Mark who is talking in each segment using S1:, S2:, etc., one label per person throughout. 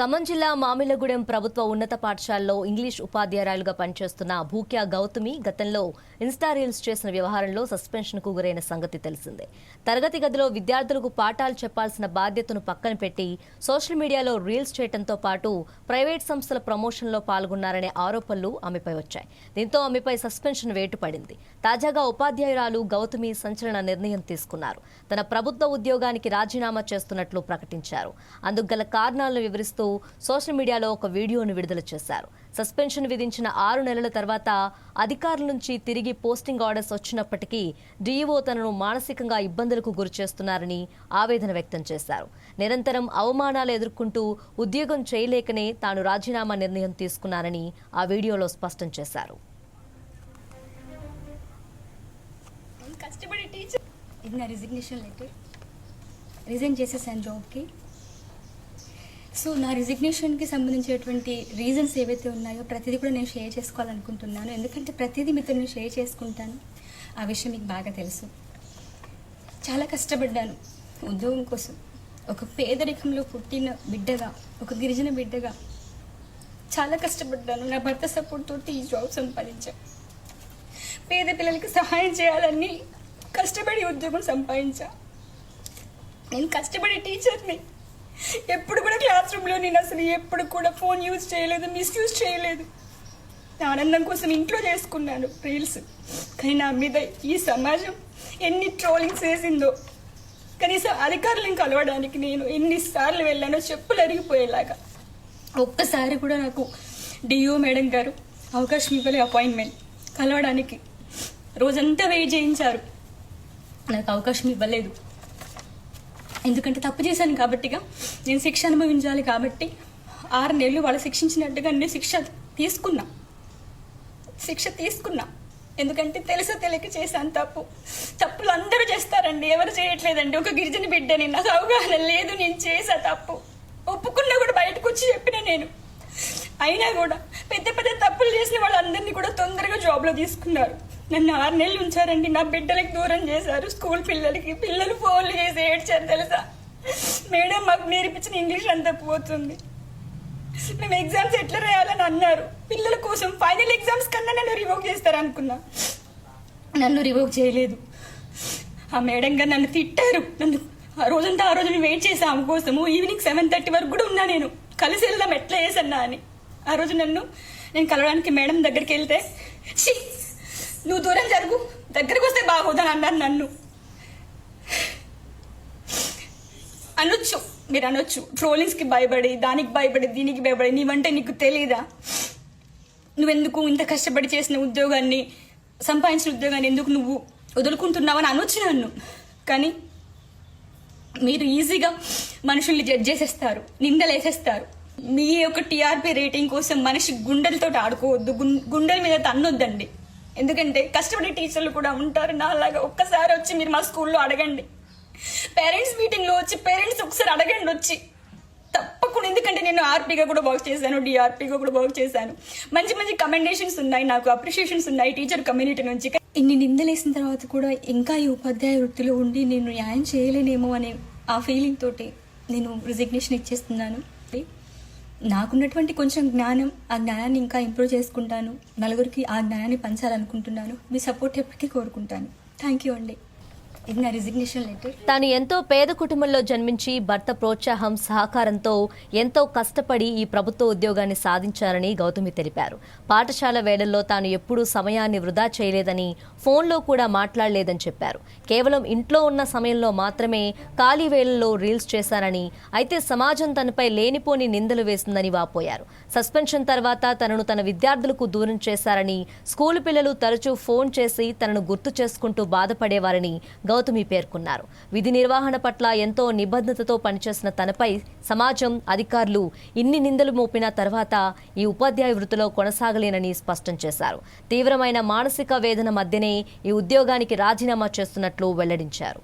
S1: ఖమ్మం జిల్లా మామిళ్లగూడెం ప్రభుత్వ ఉన్నత పాఠశాలలో ఇంగ్లీష్ ఉపాధ్యాయురాలుగా పనిచేస్తున్న భూక్యా గౌతమి గతంలో ఇన్స్టా రీల్స్ చేసిన వ్యవహారంలో సస్పెన్షన్కు గురైన సంగతి తెలిసిందే. తరగతి గదిలో విద్యార్థులకు పాఠాలు చెప్పాల్సిన బాధ్యతను పక్కన పెట్టి సోషల్ మీడియాలో రీల్స్ చేయడంతో పాటు ప్రైవేట్ సంస్థల ప్రమోషన్లో పాల్గొన్నారనే ఆరోపణలు ఆమెపై వచ్చాయి. దీంతో ఆమెపై సస్పెన్షన్ వేటు పడింది. తాజాగా ఉపాధ్యాయురాలు గౌతమి సంచలన నిర్ణయం తీసుకున్నారు. తన ప్రభుత్వ ఉద్యోగానికి రాజీనామా చేస్తున్నట్లు ప్రకటించారు. అందుకు గల కారణాలను వివరిస్తూ సోషల్ మీడియాలో ఒక వీడియోను విడుదల చేశారు. సస్పెన్షన్ విధించిన 6 నెలల తర్వాత అధికారుల నుంచి తిరిగి పోస్టింగ్ ఆర్డర్స్ వచ్చినప్పటికీ డీఈఓ తనను మానసికంగా ఇబ్బందులకు గురిచేస్తున్నారని ఆవేదన వ్యక్తం చేశారు. నిరంతరం అవమానాలు ఎదుర్కొంటూ ఉద్యోగం చేయలేకనే తాను రాజీనామా నిర్ణయం తీసుకున్నానని ఆ వీడియోలో స్పష్టం చేశారు.
S2: ఇది నా రిజిగ్నేషన్ లెటర్. రిజైన్ చేసేసాను జాబ్కి. సో నా రిజిగ్నేషన్కి సంబంధించినటువంటి రీజన్స్ ఏవైతే ఉన్నాయో ప్రతిదీ కూడా నేను షేర్ చేసుకోవాలనుకుంటున్నాను. ఎందుకంటే ప్రతిదీ మీతో నేను షేర్ చేసుకుంటాను. ఆ విషయం మీకు బాగా తెలుసు. చాలా కష్టపడ్డాను ఉద్యోగం కోసం. ఒక పేదరికంలో పుట్టిన బిడ్డగా, ఒక గిరిజన బిడ్డగా చాలా కష్టపడ్డాను. నా భర్త సపోర్ట్ తోటి ఈ జాబ్ సంపాదించాను. పేద పిల్లలకి సహాయం చేయాలని కష్టపడి ఉద్యోగం సంపాదించా. నేను కష్టపడే టీచర్ని. ఎప్పుడు కూడా క్లాస్ రూమ్లో నేను అసలు ఎప్పుడు కూడా ఫోన్ యూజ్ చేయలేదు, మిస్యూజ్ చేయలేదు. నా ఆనందం కోసం ఇంట్లో చేసుకున్నాను రీల్స్. కానీ నా మీద ఈ సమాజం ఎన్ని ట్రోలింగ్స్ వేసిందో. కనీసం అధికారులను కలవడానికి నేను ఎన్నిసార్లు వెళ్ళానో చెప్పులు అరిగిపోయేలాగా. ఒక్కసారి కూడా నాకు డిఓ మేడం గారు అవకాశం ఇవ్వలే అపాయింట్మెంట్ కలవడానికి. రోజంతా వెయిట్ చేయించారు, నాకు అవకాశం ఇవ్వలేదు. ఎందుకంటే తప్పు చేశాను కాబట్టిగా, నేను శిక్ష అనుభవించాలి కాబట్టి 6 నెలలు వాళ్ళు శిక్షించినట్టుగా నేను శిక్ష తీసుకున్నా. ఎందుకంటే తెలుసో తెలియక చేశాను తప్పులు అందరూ చేస్తారండి, ఎవరు చేయట్లేదండి. ఒక గిరిజన బిడ్డని, నాకు అవగాహన లేదు, నేను చేసా తప్పు. ఒప్పుకున్నా కూడా బయటకు వచ్చి చెప్పిన నేను. అయినా కూడా పెద్ద పెద్ద తప్పులు చేసిన వాళ్ళందరినీ కూడా తొందరగా జాబ్లో తీసుకున్నారు. నన్ను 6 నెలలు ఉంచారండి. నా బిడ్డలకి దూరం చేశారు. స్కూల్ పిల్లలు ఫోన్లు చేసి ఏడ్చారు తెలుసా. మేడం మాకు నేర్పించిన ఇంగ్లీష్ అంతా పోతుంది, మేము ఎగ్జామ్స్ ఎట్లా రాయాలని అన్నారు. పిల్లల కోసం ఫైనల్ ఎగ్జామ్స్ కన్నా నన్ను రివోక్ చేస్తారు అనుకున్నా. నన్ను రివోక్ చేయలేదు. ఆ మేడం గారు నన్ను తిట్టారు. ఆ రోజు నేను వెయిట్ చేసా ఆమె కోసము. ఈవినింగ్ 7:30 వరకు కూడా ఉన్నా నేను. కలిసి వెళ్దాం ఎట్లా చేసన్నా అని. ఆ రోజు నేను కలవడానికి మేడం దగ్గరికి వెళ్తే, నువ్వు దూరం జరుగు, దగ్గరకు వస్తే బాగోదని అన్నారు నన్ను. మీరు అనొచ్చు ట్రోలింగ్స్కి భయపడి, దానికి భయపడి, దీనికి భయపడి, నీవంటే నీకు తెలీదా, నువ్వెందుకు ఇంత కష్టపడి చేసిన ఉద్యోగాన్ని, సంపాదించిన ఉద్యోగాన్ని ఎందుకు నువ్వు వదులుకుంటున్నావని అనొచ్చు నన్ను. కానీ మీరు ఈజీగా మనుషుల్ని జడ్జ్ చేసేస్తారు, నిందలేసేస్తారు. మీ యొక్క టీఆర్పీ రేటింగ్ కోసం మనిషి గుండెలతో ఆడుకోవద్దు, గుండెల మీద తన్నొద్దండి. ఎందుకంటే కష్టపడే టీచర్లు కూడా ఉంటారు నాలాగా. ఒక్కసారి వచ్చి మీరు మా స్కూల్లో అడగండి, పేరెంట్స్ మీటింగ్లో వచ్చి పేరెంట్స్ ఒకసారి అడగండి వచ్చి, తప్పకుండా. ఎందుకంటే నేను ఆర్పీగా కూడా వర్క్ చేశాను, డిఆర్పీగా కూడా వర్క్ చేశాను. మంచి కమెండేషన్స్ ఉన్నాయి, నాకు అప్రిషియేషన్స్ ఉన్నాయి టీచర్ కమ్యూనిటీ నుంచి. ఇన్ని నిందలేసిన తర్వాత కూడా ఇంకా ఈ ఉపాధ్యాయ వృత్తిలో ఉండి నేను న్యాయం చేయలేనేమో అనే ఆ ఫీలింగ్ తోటి నేను రిజిగ్నేషన్ ఇచ్చేస్తున్నాను. నాకున్నటువంటి కొంచెం జ్ఞానం, ఆ జ్ఞానాన్ని ఇంకా ఇంప్రూవ్ చేసుకుంటాను. నలుగురికి ఆ జ్ఞానాన్ని పంచాలనుకుంటున్నాను. మీ సపోర్ట్ ఎప్పటికీ కోరుకుంటాను. థ్యాంక్ యూ అండి. ఇది నా రిజిగ్నేషన్ లెటర్.
S1: తాను ఎంతో పేద కుటుంబంలో జన్మించి భర్త ప్రోత్సాహం, సహకారంతో ఎంతో కష్టపడి ఈ ప్రభుత్వ ఉద్యోగాన్ని సాధించారని గౌతమి తెలిపారు. పాఠశాల వేళల్లో తాను ఎప్పుడూ సమయాన్ని వృధా చేయలేదని, ఫోన్లో కూడా మాట్లాడలేదని చెప్పారు. కేవలం ఇంట్లో ఉన్న సమయంలో మాత్రమే ఖాళీ వేళల్లో రీల్స్ చేశారని, అయితే సమాజం తనపై లేనిపోని నిందలు వేసిందని వాపోయారు. సస్పెన్షన్ తర్వాత తనను తన విద్యార్థులకు దూరం చేశారని, స్కూలు పిల్లలు తరచూ ఫోన్ చేసి తనను గుర్తు చేసుకుంటూ బాధపడేవారని గౌతమి పేర్కొన్నారు. విధి నిర్వహణ పట్ల ఎంతో నిబద్ధతతో పనిచేసిన తనపై సమాజం, అధికారులు ఇన్ని నిందలు మోపిన తర్వాత ఈ ఉపాధ్యాయ వృత్తిలో కొనసాగలేనని స్పష్టం చేశారు. తీవ్రమైన మానసిక వేదన మధ్యనే ఈ ఉద్యోగానికి రాజీనామా చేస్తున్నట్లు వెల్లడించారు.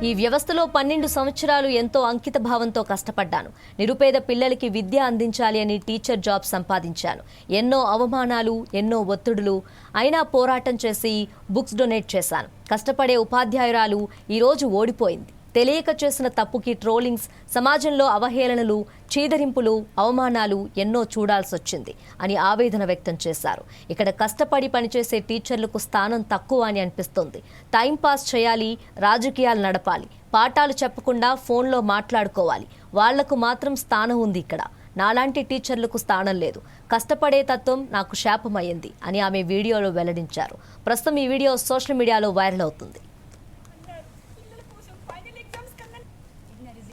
S1: ఈ వ్యవస్థలో 12 సంవత్సరాలు ఎంతో అంకిత భావంతో కష్టపడ్డాను. నిరుపేద పిల్లలకి విద్య అందించాలి అని టీచర్ జాబ్ సంపాదించాను. ఎన్నో అవమానాలు, ఎన్నో ఒత్తిడులు అయినా పోరాటం చేసి బుక్స్ డొనేట్ చేశాను. కష్టపడే ఉపాధ్యాయురాలు ఈరోజు ఓడిపోయింది. తెలియక చేసిన తప్పుకి ట్రోలింగ్స్, సమాజంలో అవహేళనలు, చీదరింపులు, అవమానాలు ఎన్నో చూడాల్సొచ్చింది అని ఆవేదన వ్యక్తం చేశారు. ఇక్కడ కష్టపడి పనిచేసే టీచర్లకు స్థానం తక్కువ అని అనిపిస్తోంది. టైంపాస్ చేయాలి, రాజకీయాలు నడపాలి, పాఠాలు చెప్పకుండా ఫోన్లో మాట్లాడుకోవాలి. వాళ్లకు మాత్రం స్థానం ఉంది. ఇక్కడ నాలాంటి టీచర్లకు స్థానం లేదు. కష్టపడే తత్వం నాకు శాపమయ్యింది అని ఆమె వీడియోలో వెల్లడించారు. ప్రస్తుతం ఈ వీడియో సోషల్ మీడియాలో వైరల్ అవుతుంది.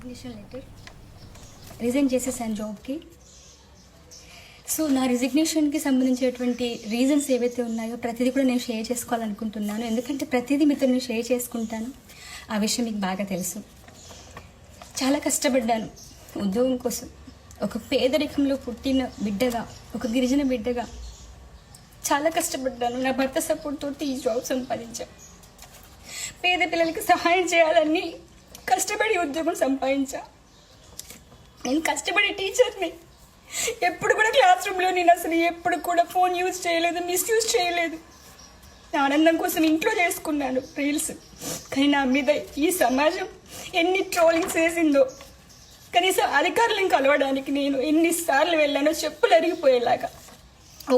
S2: రిజిగ్నేషన్ లెటర్ రిజైన్ చేసేసాను జాబ్కి. సో నా రిజిగ్నేషన్కి సంబంధించినటువంటి రీజన్స్ ఏవైతే ఉన్నాయో ప్రతిదీ కూడా నేను షేర్ చేసుకోవాలనుకుంటున్నాను. ఎందుకంటే ప్రతిదీ మీతో నేను షేర్ చేసుకుంటాను. ఆ విషయం మీకు బాగా తెలుసు. చాలా కష్టపడ్డాను ఉద్యోగం కోసం. ఒక పేదరికంలో పుట్టిన బిడ్డగా, ఒక గిరిజన బిడ్డగా చాలా కష్టపడ్డాను. నా భర్త సపోర్ట్ తోటి ఈ జాబ్ సంపాదించాను. పేద పిల్లలకి సహాయం చేయాలని కష్టపడి ఉద్యోగం సంపాదించా. నేను కష్టపడే టీచర్ని. ఎప్పుడు కూడా క్లాస్ రూమ్లో నేను అసలు ఎప్పుడు కూడా ఫోన్ యూజ్ చేయలేదు, మిస్యూజ్ చేయలేదు. నా ఆనందం కోసం ఇంట్లో చేసుకున్నాను రీల్స్. కానీ నా మీద ఈ సమాజం ఎన్ని ట్రోలింగ్స్ వేసిందో. కనీసం అధికారులను కలవడానికి నేను ఎన్నిసార్లు వెళ్ళానో చెప్పులు అరిగిపోయేలాగా.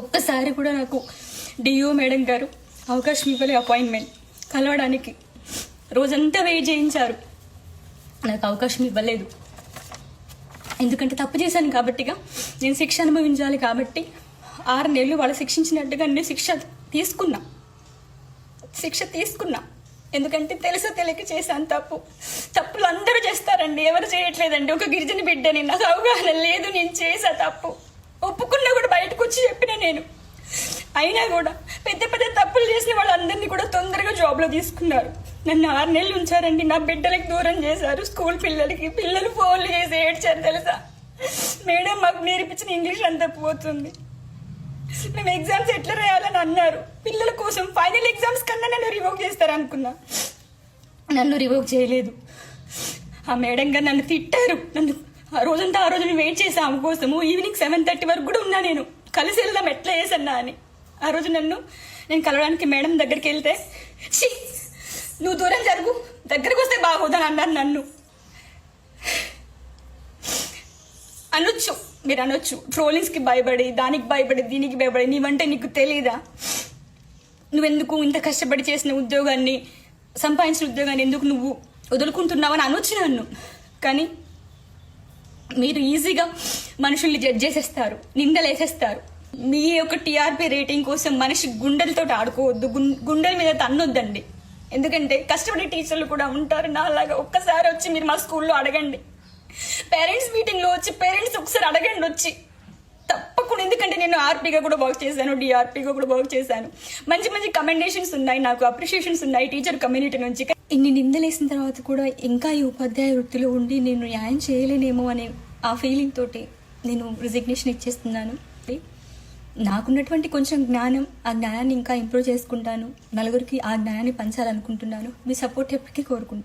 S2: ఒక్కసారి కూడా నాకు డిఓ మేడం గారు అవకాశం ఇవ్వలే అపాయింట్మెంట్ కలవడానికి. రోజంతా వెయిట్ చేయించారు, నాకు అవకాశం ఇవ్వలేదు. ఎందుకంటే తప్పు చేశాను కాబట్టిగా, నేను శిక్ష అనుభవించాలి కాబట్టి 6 నెలలు వాళ్ళు శిక్షించినట్టుగా నేను శిక్ష తీసుకున్నా. ఎందుకంటే తెలుసో తెలియక చేశాను తప్పులు అందరూ చేస్తారండి, ఎవరు చేయట్లేదండి. ఒక గిరిజన బిడ్డని, నాకు అవగాహన లేదు, నేను చేసా తప్పు. ఒప్పుకున్నా కూడా బయటకు వచ్చి చెప్పిన నేను. అయినా కూడా పెద్ద పెద్ద తప్పులు చేసిన వాళ్ళందరినీ కూడా తొందరగా జాబ్లో తీసుకున్నారు. నన్ను 6 నెలలు ఉంచారండి. నా బిడ్డలకు దూరం చేశారు. స్కూల్ పిల్లలు ఫోన్లు చేసి ఏడ్చారు తెలుసా. మేడం మాకు నేర్పించిన ఇంగ్లీష్ అంతా పోతుంది, మేము ఎగ్జామ్స్ ఎట్లా రాయాలని అన్నారు. పిల్లల కోసం ఫైనల్ ఎగ్జామ్స్ కన్నా నన్ను రివోక్ చేస్తారు అనుకున్నా. నన్ను రివోక్ చేయలేదు. ఆ మేడం గారు నన్ను తిట్టారు. నన్ను ఆ రోజు నేను వెయిట్ చేసా ఆమె కోసము. ఈవినింగ్ 7:30 వరకు కూడా ఉన్నా. నేను కలిసి వెళ్దాం ఎట్లా చేసన్నా అని. ఆ రోజు నేను కలవడానికి మేడం దగ్గరికి వెళ్తే, ఛీ నువ్వు దూరం జరుగు, దగ్గరకు వస్తే బాగోదని అన్నారు నన్ను. మీరు అనొచ్చు ట్రోలింగ్స్కి భయపడి, దానికి భయపడి, దీనికి భయపడి, నీవంటే నీకు తెలీదా, నువ్వెందుకు ఇంత కష్టపడి చేసిన ఉద్యోగాన్ని, సంపాదించిన ఉద్యోగాన్ని ఎందుకు నువ్వు వదులుకుంటున్నావు అని అనొచ్చు నన్ను. కానీ మీరు ఈజీగా మనుషుల్ని జడ్జ్ చేసేస్తారు, నిందలేసేస్తారు. మీ యొక్క టీఆర్పీ రేటింగ్ కోసం మనిషి గుండెలతో ఆడుకోవద్దు, గుండెల మీద తన్నొద్దండి. ఎందుకంటే కష్టపడే టీచర్లు కూడా ఉంటారు నాలాగా. ఒక్కసారి వచ్చి మీరు మా స్కూల్లో అడగండి, పేరెంట్స్ మీటింగ్లో వచ్చి పేరెంట్స్ ఒకసారి అడగండి వచ్చి, తప్పకుండా. ఎందుకంటే నేను ఆర్పీగా కూడా వర్క్ చేశాను, డిఆర్పీగా కూడా వర్క్ చేశాను. మంచి కమెండేషన్స్ ఉన్నాయి, నాకు అప్రిషియేషన్స్ ఉన్నాయి టీచర్ కమ్యూనిటీ నుంచి. ఇన్ని నిందలేసిన తర్వాత కూడా ఇంకా ఈ ఉపాధ్యాయ వృత్తిలో ఉండి నేను న్యాయం చేయలేనేమో అనే ఆ ఫీలింగ్ తోటి నేను రిజిగ్నేషన్ ఇచ్చేస్తున్నాను. నాకున్నటువంటి కొంచెం జ్ఞానం, ఆ జ్ఞానాన్ని ఇంకా ఇంప్రూవ్ చేసుకుంటాను. నలుగురికి ఆ జ్ఞానాన్ని పంచాలనుకుంటున్నాను. మీ సపోర్ట్ ఎప్పటికీ కోరుకుంటాను.